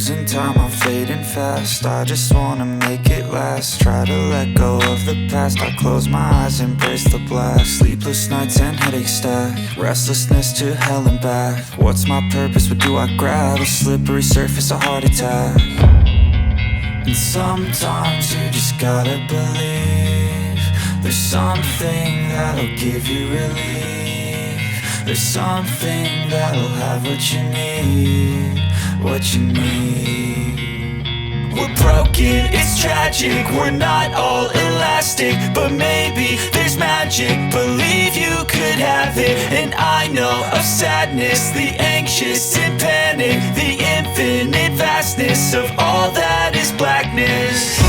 losing time, I'm fading fast. I just wanna make it last. Try to let go of the past. I close my eyes, embrace the blast. Sleepless nights and headaches stack. Restlessness to hell and back. What's my purpose? What do I grab? A slippery surface, a heart attack. And sometimes you just gotta believe there's something that'll give you relief. There's something that'll have what you need, what you need. We're broken, it's tragic, we're not all elastic, but maybe there's magic. Believe you could have it. And I know of sadness, the anxious and panic, the infinite vastness of all that is blackness.